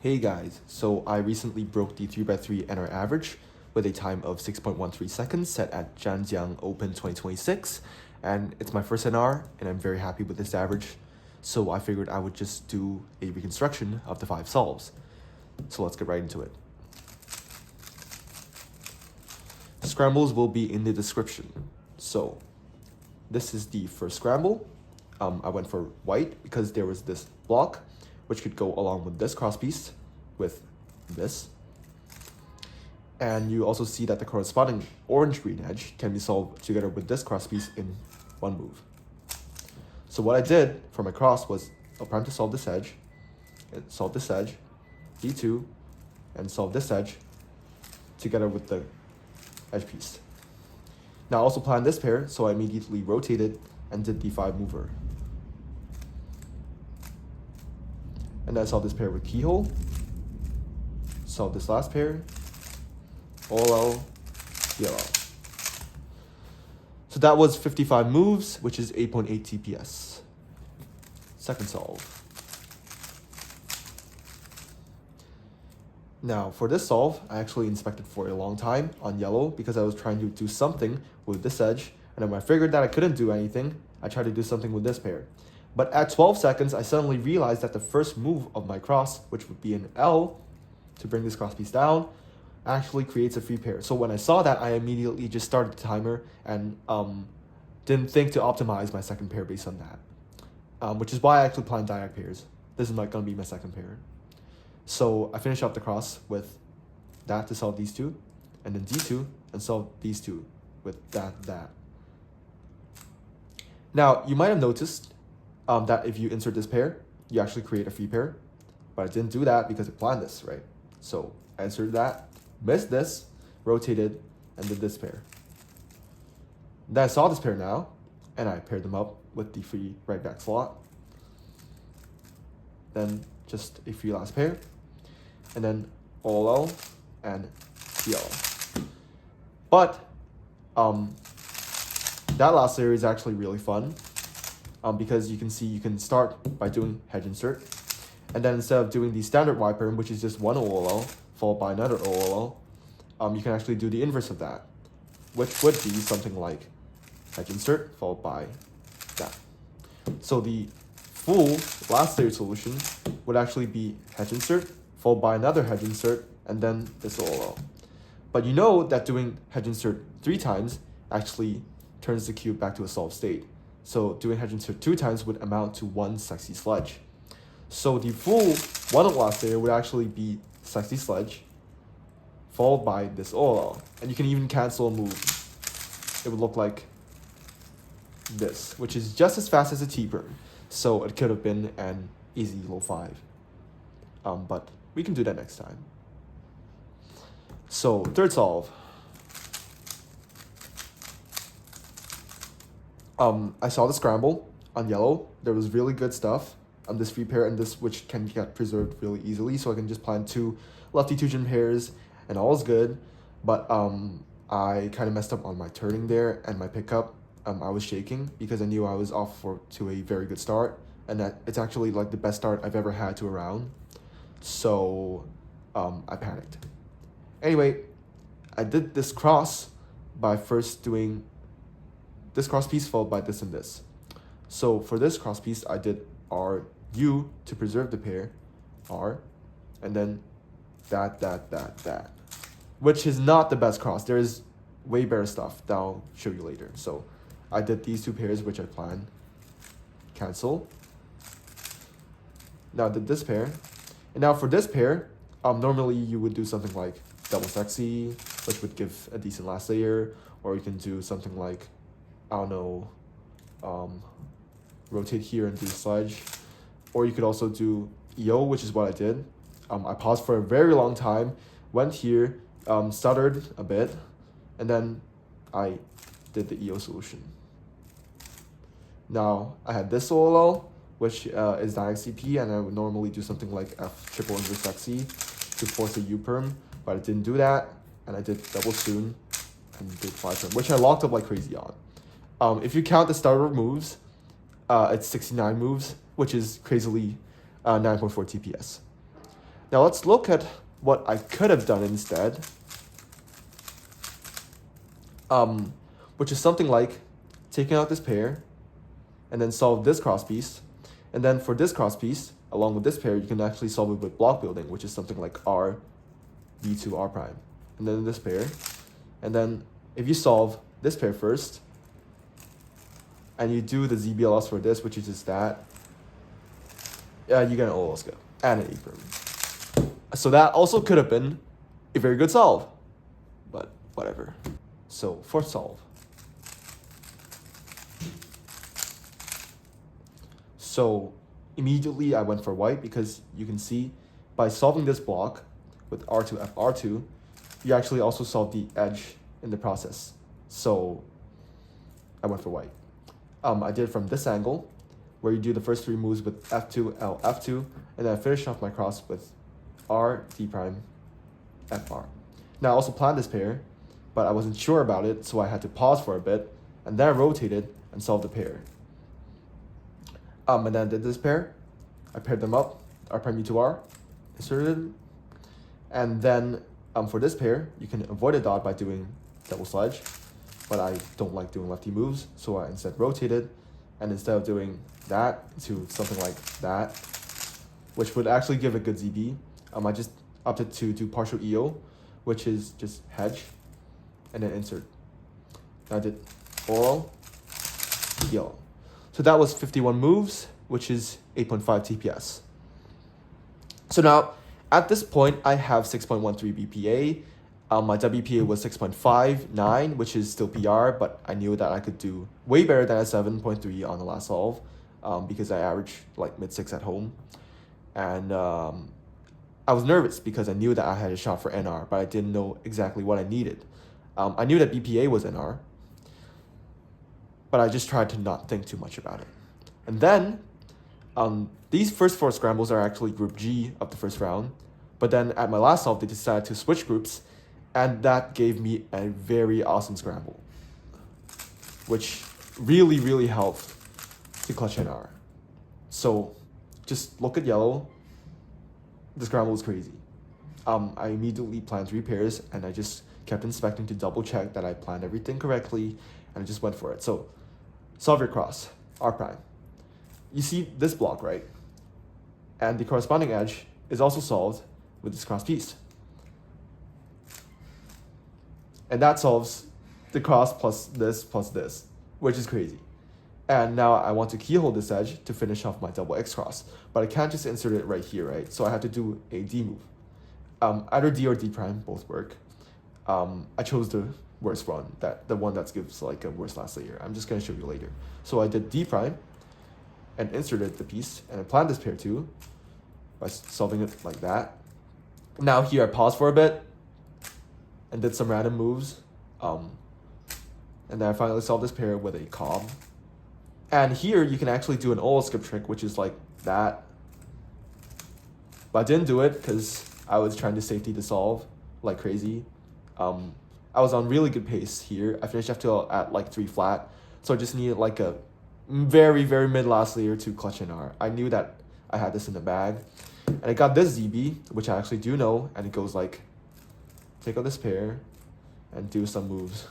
Hey guys, so I recently broke the 3x3 NR average with a time of 6.13 seconds set at Zhanjiang Open 2026, and it's my first NR and I'm very happy with this average, so I figured I would just do a reconstruction of the 5 solves. So let's get right into it. Scrambles will be in the description. So this is the first scramble. I went for white because there was this block which could go along with this crosspiece with this. And you also see that the corresponding orange-green edge can be solved together with this crosspiece in one move. So what I did for my cross was I'll prime to solve this edge, d2, and solve this edge together with the edge piece. Now I also planned this pair, so I immediately rotated and did the 5 mover. And then I solved this pair with keyhole, solved this last pair, OLL, DLL. So that was 55 moves, which is 8.8 TPS. Second solve. Now for this solve, I actually inspected for a long time on yellow because I was trying to do something with this edge, and then when I figured that I couldn't do anything, I tried to do something with this pair. But at 12 seconds, I suddenly realized that the first move of my cross, which would be an L to bring this cross piece down, actually creates a free pair. So when I saw that, I immediately just started the timer and didn't think to optimize my second pair based on that, which is why I actually planned diag pairs. This is going to be my second pair. So I finish off the cross with that to solve these two, and then D2 and solve these two with that. Now, you might have noticed that if you insert this pair, you actually create a free pair, but I didn't do that because I planned this, right? So I inserted that, missed this, rotated, and did this pair. Then I saw this pair now, and I paired them up with the free right back slot. Then just a free last pair, and then OLL and DLL. But that last layer is actually really fun because you can see you can start by doing hedge insert, and then instead of doing the standard Y pair, which is just one OLL followed by another OLL, you can actually do the inverse of that, which would be something like hedge insert followed by that. So the full last layer solution would actually be hedge insert followed by another hedge insert and then this OLL. But you know that doing hedge insert 3 times actually turns the cube back to a solved state. So doing hedge insert 2 times would amount to 1 sexy sledge. So the full one last layer would actually be sexy sledge followed by this OLL. And you can even cancel a move. It would look like this, which is just as fast as a T-perm. So it could have been an easy low 5. But we can do that next time. So third solve. I saw the scramble on yellow. There was really good stuff on this free pair and this, which can get preserved really easily. So I can just plan 2 lefty 2-jin pairs and all is good. But I kind of messed up on my turning there and my pickup. I was shaking because I knew I was off to a very good start, and that it's actually like the best start I've ever had to a round. So I panicked. Anyway, I did this cross by first doing this cross piece followed by this and this. So for this cross piece, I did RU to preserve the pair, R, and then that, which is not the best cross. There is way better stuff that I'll show you later. So I did these 2 pairs, which I planned. Cancel. Now I did this pair. And now for this pair, normally you would do something like double sexy, which would give a decent last layer, or you can do something like, I don't know, rotate here and do sledge, or you could also do EO, which is what I did. I paused for a very long time, went here, stuttered a bit, and then I did the EO solution. Now I had this OLL, which is diag CP, and I would normally do something like F triple inverse sexy to force a U perm, but I didn't do that, and I did double soon and did 5 perm, which I locked up like crazy on. If you count the starter moves, it's 69 moves, which is crazily 9.4 TPS. Now let's look at what I could have done instead. Which is something like taking out this pair and then solve this cross piece. And then for this cross piece, along with this pair, you can actually solve it with block building, which is something like R, B2, R prime. And then this pair. And then if you solve this pair first, and you do the ZBLS for this, which is just that, yeah, you get an OLL skip and an E perm. So that also could have been a very good solve, but whatever. So fourth solve. So immediately I went for white because you can see by solving this block with R2, F, R2, you actually also solve the edge in the process. So I went for white. I did it from this angle, where you do the first three moves with F2, L, F2, and then I finished off my cross with R, D prime, F, R. Now I also planned this pair, but I wasn't sure about it, so I had to pause for a bit, and then I rotated and solved the pair. And then I did this pair. I paired them up, R prime, U2R, inserted, and then for this pair, you can avoid a dot by doing double sledge, but I don't like doing lefty moves, so I instead rotated, and instead of doing that to something like that, which would actually give a good ZB, I just opted to do partial EO, which is just hedge, and then insert. Now I did OLL, EO. So that was 51 moves, which is 8.5 TPS. So now, at this point, I have 6.13 BPA. My WPA was 6.59, which is still PR, but I knew that I could do way better than a 7.3 on the last solve, because I averaged like mid-6 at home. And I was nervous because I knew that I had a shot for NR, but I didn't know exactly what I needed. I knew that BPA was NR, but I just tried to not think too much about it. And then, these first four scrambles are actually group G of the first round, but then at my last solve, they decided to switch groups, and that gave me a very awesome scramble, which really, really helped to clutch NR. So just look at yellow. The scramble was crazy. I immediately planned 3 pairs, and I just kept inspecting to double check that I planned everything correctly, and I just went for it. So solve your cross, R prime. You see this block, right? And the corresponding edge is also solved with this cross piece. And that solves the cross plus this, which is crazy. And now I want to keyhole this edge to finish off my double X cross, but I can't just insert it right here, right? So I have to do a D move. Either D or D prime, both work. I chose the worst one, the one that gives like a worst last layer. I'm just gonna show you later. So I did D prime and inserted the piece, and I planned this pair too by solving it like that. Now here I paused for a bit and did some random moves. And then I finally solved this pair with a cob. And here you can actually do an OLL skip trick, which is like that. But I didn't do it because I was trying to safety to solve like crazy. I was on really good pace here. I finished F2 at like 3 flat. So I just needed like a very, very mid last layer to clutch NR. I knew that I had this in the bag. And I got this ZB, which I actually do know. And it goes like, take out this pair and do some moves.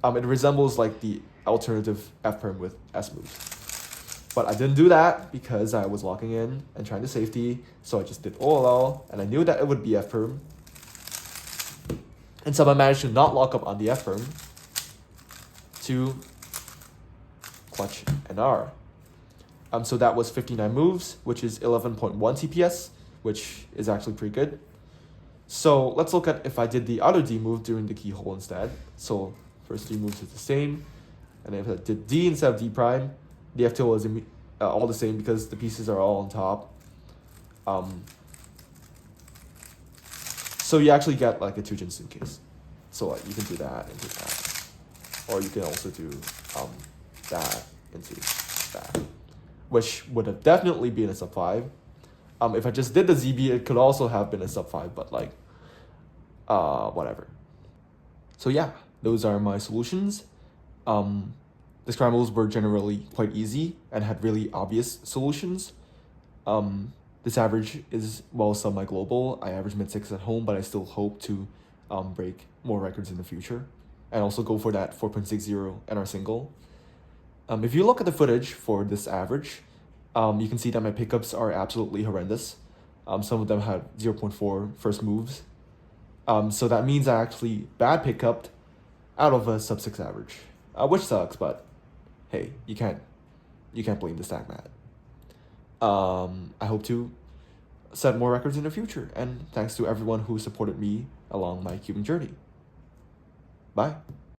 It resembles like the alternative F perm with S moves. But I didn't do that because I was locking in and trying to safety. So I just did OLL, and I knew that it would be F perm. And so I managed to not lock up on the F perm to clutch NR. So that was 59 moves, which is 11.1 TPS, which is actually pretty good. So let's look at if I did the other D move during the keyhole instead. So first 3 moves is the same. And if I did D instead of D prime, the F2 is all the same because the pieces are all on top. So you actually get like a 2-gen suitcase. So like you can do that into that. Or you can also do that into that, which would have definitely been a sub 5. If I just did the ZB, it could also have been a sub 5, but like, whatever. So yeah, those are my solutions. The scrambles were generally quite easy and had really obvious solutions. This average is well sub my global. I average mid 6 at home, but I still hope to break more records in the future and also go for that 4.60 NR single. If you look at the footage for this average, you can see that my pickups are absolutely horrendous. Some of them had 0.4 first moves. So that means I actually bad pickup out of a sub 6 average, which sucks, but hey, you can't blame the stack mat. I hope to set more records in the future, and thanks to everyone who supported me along my cubing journey. Bye.